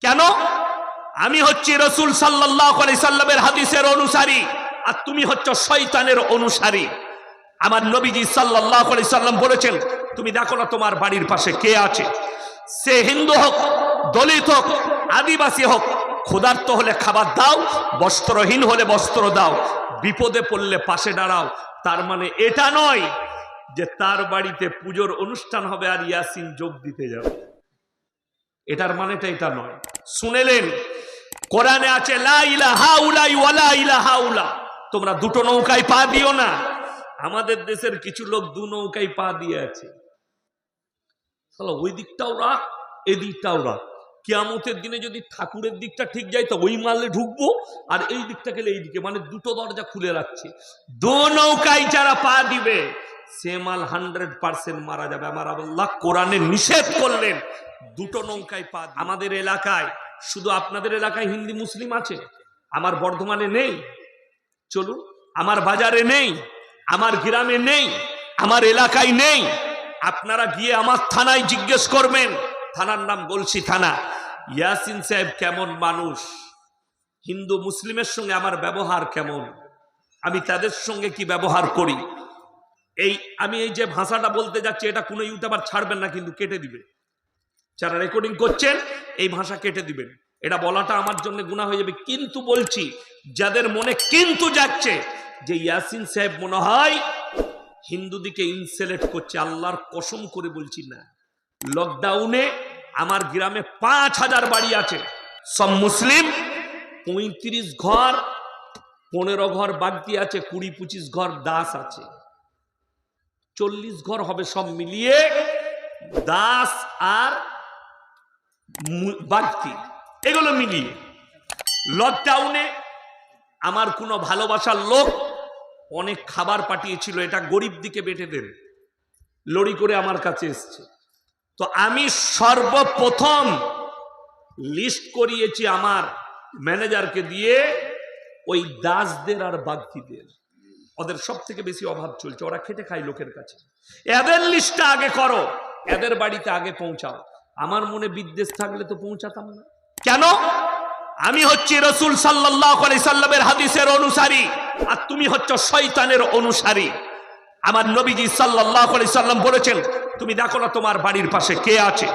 কেন? আমি হচ্ছি রাসূল সাল্লাল্লাহু আলাইহি সাল্লামের হাদিসের অনুসারী, আর তুমি হচ্ছ শয়তানের অনুসারী। আমার নবীজি সাল্লাল্লাহু আলাইহি সাল্লাম বলেছেন, তুমি দেখো না তোমার বাড়ির পাশে কে আছে, সে হিন্দু হোক, দলিত হোক, আদিবাসী হোক, ক্ষুধার্ত হলে খাবার দাও, বস্ত্রহীন হলে বস্ত্র দাও, বিপদে পড়লে পাশে দাঁড়াও। তার মানে এটা নয় যে তার বাড়িতে পুজোর অনুষ্ঠান হবে আর ইয়াসিন যোগ দিতে যাবে। এটার মানেটা এটা নয়। শুনেলেন, কোরআনে আছে লা ইলাহা উলাই ওয়ালা ইলাহা উলা, তোমরা দুটো নৌকায় পা দিও না। আমাদের দেশের কিছু লোক দু নৌকায় পা দিয়ে আছে। ওই দিকটাও রাখ, এই দিকটাও রাখ। কিয়ামতের দিনে যদি ঠাকুরের দিকটা ঠিক যায় তো ওই মালে ঢুকবো, আর এই দিকটা গেলে এই দিকে, মানে দুটো দরজা খুলে রাখছে। দু নৌকায় যারা পা দিবে সে মাল 100% মারা যাবে। আমার আল্লাহ কোরআনে নিষেধ করলেন দুটো নৌকায় পা। আমাদের এলাকায়, শুধু আপনাদের এলাকায় হিন্দু মুসলিম আছে, আমার বর্ধমানে নেই, চলুন, আমার বাজারে নেই, আমার গ্রামে নেই, আমার এলাকায় নেই। আপনারা গিয়ে আমার থানায় জিজ্ঞেস করবেন, থানার নাম গলসি থানা, ইয়াসিন সাহেব কেমন মানুষ, হিন্দু মুসলিমের সঙ্গে আমার ব্যবহার কেমন, আমি তাদের সঙ্গে কি ব্যবহার করি। আমি এই যে ভাষাটা বলতে যাচ্ছি, এটা কোনো ইউটিউবার ছাড়বেন না, কিন্তু কেটে দিবে। যারা রেকর্ডিং করছেন এই ভাষা কেটে দিবেন, এটা বলাটা আমার জন্য গুনাহ হয়ে যাবে। কিন্তু বলছি, যাদের মনে কিন্তু যাচ্ছে যে ইয়াসিন সাহেব মনে হয় হিন্দুদিকে ইনসেলেট করছে, আল্লাহর কসম করে বলছি না। লকডাউনে আমার গ্রামে 5000 বাড়ি আছে, সব মুসলিম। 35 ঘর, 15 ঘর বাগদি আছে, 20-25 ঘর দাস আছে, 40 ঘর হবে সব মিলিয়ে দাস আর বাগদি, এগুলো মিলিয়ে। লকডাউনে আমার কোনো ভালোবাসার লোক অনেক খাবার পাঠিয়েছিল, এটা গরিব দিকে বেটে দেন, লড়ি করে আমার কাছে এসছে। তো আমি সর্বপ্রথম লিস্ট করিয়েছি আমার ম্যানেজারকে দিয়ে, ওই দাসদের আর বাগদিদের, ওদের সব থেকে বেশি অভাব চলছে, ওরা খেটে খায় লোকের কাছে, এদের লিস্টটা আগে করো, এদের বাড়িতে আগে পৌঁছাও। আমার মনে বিদ্বেষ থাকলে তো পৌঁছাতাম না। কেন? আমি হচ্ছি রাসূল সাল্লাল্লাহু আলাইহি সাল্লামের হাদিসের অনুসারী, আর তুমি হচ্ছ শয়তানের অনুসারী। আমার নবীজি সাল্লাল্লাহু আলাইহি সাল্লাম বলেছেন, তুমি দেখো না তোমার বাড়ির পাশে কে আছে,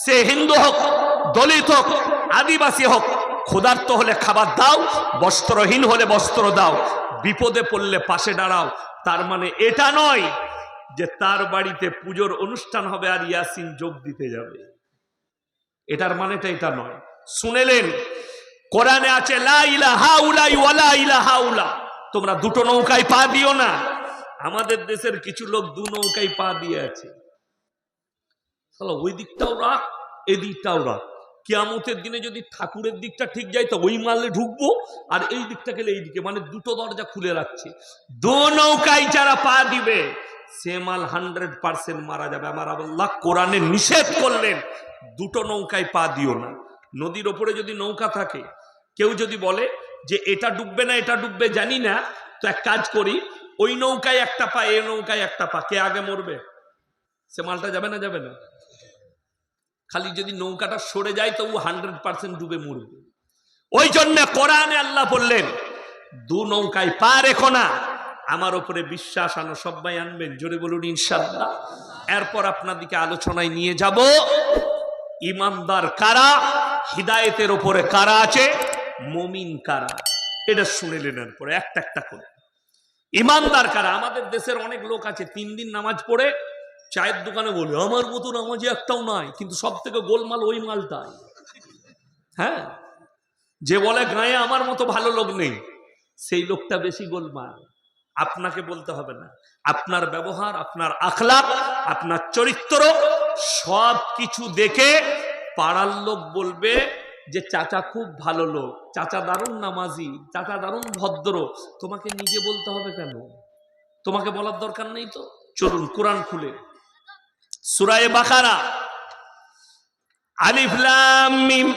সে হিন্দু হোক, দলিত হোক, আদিবাসী হোক, ক্ষুধার্ত হলে খাবার দাও, বস্ত্রহীন হলে বস্ত্র দাও, বিপদে পড়লে পাশে দাঁড়াও। তার মানে এটা নয় যে তার বাড়িতে পুজোর অনুষ্ঠান হবে আর ইয়াসিন যোগ দিতে যাবে। এটার মানেটা এটা নয়। শুনেলেন, কোরআনে আছে লা ইলাহা উলাই ওয়ালা ইলাহা উলা, তোমরা দুটো নৌকায় পা দিও না। আমাদের দেশের কিছু লোক দু নৌকায় পা দিয়ে আছে। ওই দিকটাও রাখ, এই দিকটাও রাখ। কিয়ামতের দিনে যদি ঠাকুরের দিকটা ঠিক যায় তো ওই মালে ঢুকবো, আর এই দিকটা গেলে এই দিকে, মানে দুটো দরজা খুলে রাখছে। দু নৌকায় যারা পা দিবে সে মাল 100% মারা যাবে। আমার আল্লাহ কোরআনে নিষেধ করলেন দুটো নৌকায় পা দিও না। নদীর ওপরে যদি নৌকা থাকে, কেউ যদি বলে যে এটা ডুববে না এটা ডুববে জানি না, তো এক কাজ করি, ওই নৌকায় একটা পা, এই নৌকায় একটা পা, কে আগে মরবে? সে মালটা যাবে না? যাবে না। খালি যদি নৌকাটা সরে যায় তো ও 100% ডুবে মরবে। ওই জন্য কোরআনে আল্লাহ বললেন দু নৌকায় পা রেখো না। আমার উপরে বিশ্বাস আনো, সবাই আনবেন, জোরে বলুন ইনশাআল্লাহ। এরপর আপনাদেরকে আলোচনায় নিয়ে যাব ইমানদার কারা, হিদায়েতের উপরে কারা আছে, মুমিন কারা, এটা শুনে নেন। এরপরে একটা একটা করে ইমানদার কারা। আমাদের দেশের অনেক লোক আছে 3 দিন নামাজ পড়ে চায়ের দোকানে বলে আমার মতো নামাজি একটাও নাই, কিন্তু সব থেকে গোলমাল ওই মালটাই। হ্যাঁ, যে বলে গায়ে আমার মতো ভালো লোক নেই, সেই লোকটা বেশি গোলমাল। আপনাকে বলতে হবে না, আপনার ব্যবহার, আপনার আখলাক, আপনার চরিত্র সব কিছু দেখে পাড়ার লোক বলবে যে চাচা খুব ভালো লোক, চাচা দারুণ নামাজি, চাচা দারুণ ভদ্র। তোমাকে নিজে বলতে হবে কেন? তোমাকে বলার দরকার নেই তো। চলুন কোরআন খুলে সূরা বাকারা, আলিফ লাম মিম,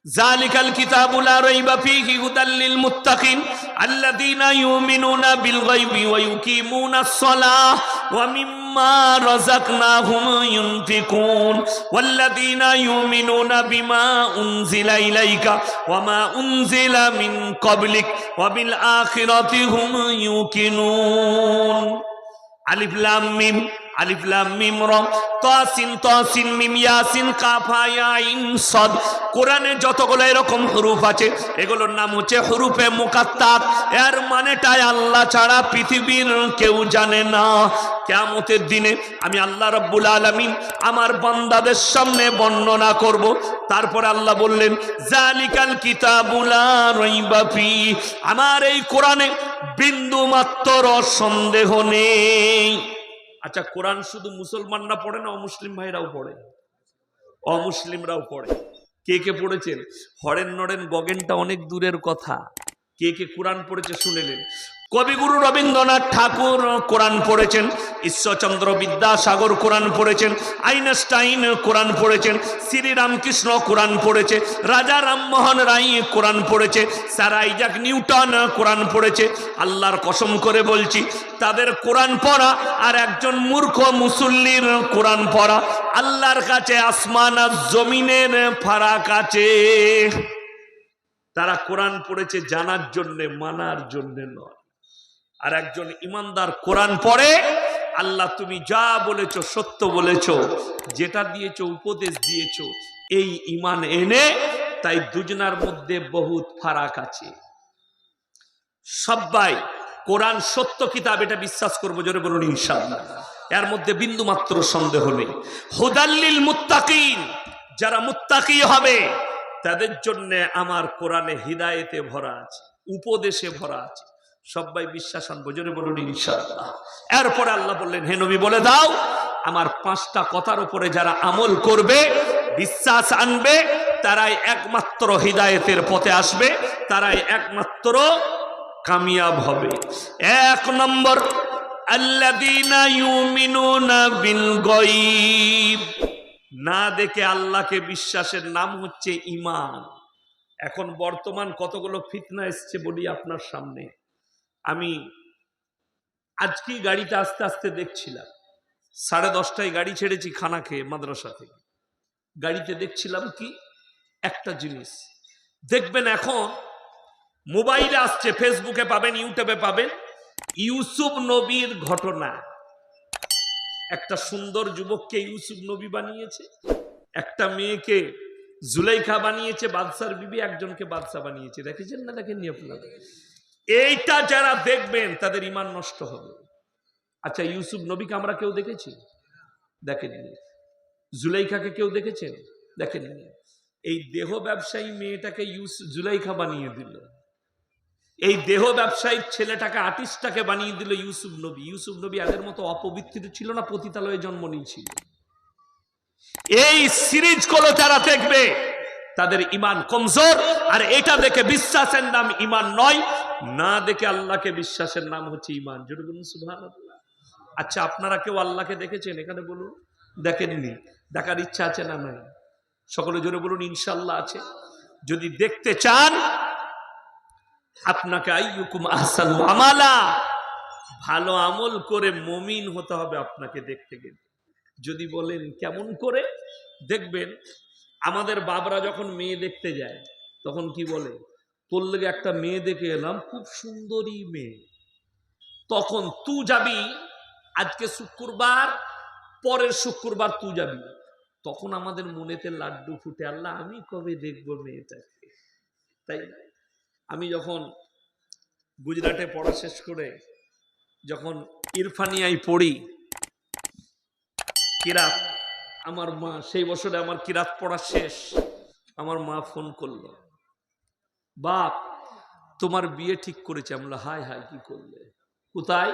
যালিকাল কিতাবু লা রাইবা ফীহি হুদাল লিল মুত্তাকিন আল্লাযীনা ইউমিনুনা বিল গায়বি ওয়া ইউকিমুনাস সালাহ ওয়া মিম্মা রাযাকনাহুম ইউনফিকুন ওয়াল্লাযীনা ইউমিনুনা বিমা উনজিলা ইলাইকা ওয়া মা উনজিলা মিন ক্বাবলিক ওয়া বিল আখিরাতি হুম ইউকিনুন। আলিফ লাম মিম, আলিফ লাম মিম র, তাসিন তাসিন মিম ইয়াসিন কাফ হা ইয়া আইন সাদ। কোরআনে যতগুলো এরকম হুরুফ আছে এগুলোর নাম হচ্ছে হুরুফে মুকাত্তাত। এর মানেটাই আল্লাহ ছাড়া পৃথিবীর কেউ জানে না। কিয়ামতের দিনে আমি আল্লাহ রাব্বুল আলামিন আমার বান্দাদের সামনে বর্ণনা করব। তারপরে আল্লাহ বললেন জালিকাল কিতাবু লা রাইবা ফি, আমার এই কোরআনে বিন্দু মাত্র সন্দেহ নেই। আচ্ছা, কোরআন শুধু মুসলমানরা পড়ে না, অমুসলিম ভাইরাও পড়ে, অমুসলিমরাও পড়ে। কে কে পড়েছেন? হরেন নরেন গগেনটা অনেক দূরের কথা। কে কে কোরআন পড়েছে শুনেলেন। কবিগুরু রবীন্দ্রনাথ ঠাকুর কোরআন পড়েছেন, ঈশ্বরচন্দ্র বিদ্যাসাগর কোরআন পড়েছেন, আইনস্টাইন কোরআন পড়েছেন, শ্রীরামকৃষ্ণ কোরআন পড়েছে, রাজা রামমোহন রায় কোরআন পড়েছে, স্যার আইজাক নিউটন কোরআন পড়েছে। আল্লাহর কসম করে বলছি, তাদের কোরআন পড়া আর একজন মূর্খ মুসল্লির কোরআন পড়া আল্লাহর কাছে আসমান আর জমিনের ফারাক আছে। তারা কোরআন পড়েছে জানার জন্য, মানার জন্য নয়। আর একজন ইমানদার কোরআন পড়ে, আল্লাহ তুমি যা বলেছো সত্য বলেছো, যেটা দিয়েছো উপদেশ দিয়েছো, এই ঈমান এনে। তাই দুজনার মধ্যে বহুত ফারাক আছে। সবাই কোরআন সত্য কিতাব এটা বিশ্বাস করবো, জোরে বলুন ইনশাআল্লাহ। এর মধ্যে বিন্দু মাত্র সন্দেহ নেই। হুদাল্লিল মুত্তাকিন, যারা মুত্তাকি হবে তাদের জন্য আমার কোরআনে হিদায়েতে ভরা আছে, উপদেশে ভরা আছে। সবাই বিশ্বাস আনবো, জোরে বলুন ইনশাআল্লাহ। এরপরে আল্লাহ বললেন, হে নবী বলে দাও, আমার 5টা কথার উপরে যারা আমল করবে, বিশ্বাস আনবে, তারাই একমাত্র হিদায়েতের পথে আসবে, তারাই একমাত্র কামিয়াব হবে। 1 নম্বর, আল্লাযীনা ইউমিনুনা বিল গায়ব, না দেখে আল্লাহকে বিশ্বাসের নাম হচ্ছে ঈমান। এখন বর্তমান কতগুলো ফিতনা এসছে বলি আপনার সামনে। আমি আজকেই গাড়িতে আস্তে আস্তে দেখছিলাম, 10:30টায় গাড়ি ছেড়েছি খানা খেয়ে মাদ্রাসা থেকে। গাড়িতে দেখছিলাম কি একটা জিনিস দেখবেন, এখন মোবাইলে আসছে, ফেসবুকে পাবেন, ইউটিউবে পাবেন, ইউসুফ নবীর ঘটনা। একটা সুন্দর যুবককে ইউসুফ নবী বানিয়েছে, একটা মেয়েকে জুলাইখা বানিয়েছে, বাদশার বিবি একজনকে বাদশা বানিয়েছে। দেখেছেন না দেখেননি আপনারা? এইটা যারা দেখবেন তাদের ঈমান নষ্ট হবে। আচ্ছা, ইউসুফ নবীকে আমরা কেউ দেখেছি? দেখেননি। জুলাইখাকে কেউ দেখেছেন? দেখেননি। এই দেহ ব্যবসায়ী মেয়েটাকে জুলাইখা বানিয়ে দিল, এই দেহ ব্যবসায়ী ছেলেটাকে, আর্টিস্টটাকে বানিয়ে দিল ইউসুফ নবী। ইউসুফ নবী আগের মতো অপবিত্র ছিল না, পতিতালয়ে জন্ম নিয়েছিল। এই সিরিজ গুলো যারা দেখবে তাদের ঈমান কমজোর। আর এটা দেখে বিশ্বাসের নাম ঈমান নয়, না দেখে আল্লাহকে বিশ্বাসের নাম হচ্ছে ঈমান। জোরে বলুন সুবহানাল্লাহ। আচ্ছা, আপনারা কেউ আল্লাহকে দেখেছেন এখানে? বলুন। দেখেননি? দেখার ইচ্ছা আছে না নাই? সকলে জোরে বলুন ইনশাআল্লাহ আছে। যদি দেখতে চান, আপনাকে আইয়ুকুম আহসানু আমালা, ভালো আমল করে মুমিন হতে হবে আপনাকে দেখতে গেলে। যদি বলেন কেমন করে দেখবেন, আমাদের বাবরা যখন মেয়ে দেখতে যায় তখন কি বলে, তোর লেগে একটা মেয়ে দেখে এলাম, খুব সুন্দরী মেয়ে। তখন তুই যাবি, আজকে শুক্রবার, পরের শুক্রবার তুই যাবি। তখন আমাদের মনেতে লাড্ডু ফুটে, আল্লাহ আমি কবে দেখবো মেয়েটাকে। তাই আমি যখন গুজরাটে পড়া শেষ করে যখন ইরফানিয়ায় পড়ি, কিরাত, আমার মা সেই বছরে আমার কিরাত পড়া শেষ, আমার মা ফোন করলো, বাপ তোমার বিয়ে ঠিক করেছে। আমরা হাই হাই, কি করলে? কোথায়?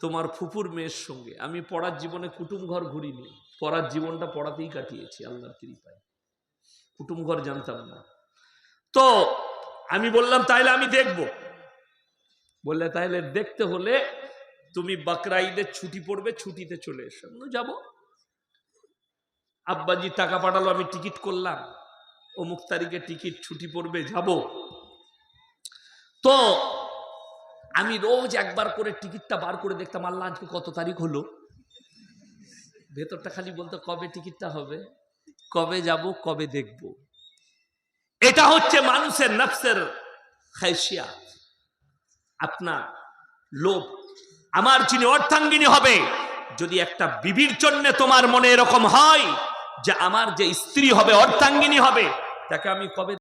তোমার ফুপুর মেয়ের সঙ্গে। আমি পড়ার জীবনে কুটুম ঘর ঘুরিনি, পড়ার জীবনটা পড়াতেই কাটিয়েছি আল্লাহর কৃপায়। কুটুম ঘর জানতাম না। তো আমি বললাম তাইলে আমি দেখব। বললে তাইলে দেখতে হলে তুমি বাকরা ঈদের ছুটি পড়বে, ছুটিতে চলে এসো। যাবো। আব্বাজি টাকা পাঠালো, আমি টিকিট করলাম, অমুক তারিখে টিকিট, ছুটি পড়বে, যাব। তো আমি রোজ একবার করে টিকিটটা বার করে দেখতাম, আল্লাহ আজকে কত তারিখ হলো, ভেতরটা খালি বলতো কবে টিকিটটা হবে, কবে যাব, কবে দেখব। এটা হচ্ছে মানুষের নফসের খায়সিয়াত, আপনার লোভ। আমার যিনি অর্থাঙ্গিনী হবে, যদি একটা বিবির জন্য তোমার মনে এরকম হয় যে আমার যে স্ত্রী হবে, অর্থাঙ্গিনী হবে, তাকে আমি কবে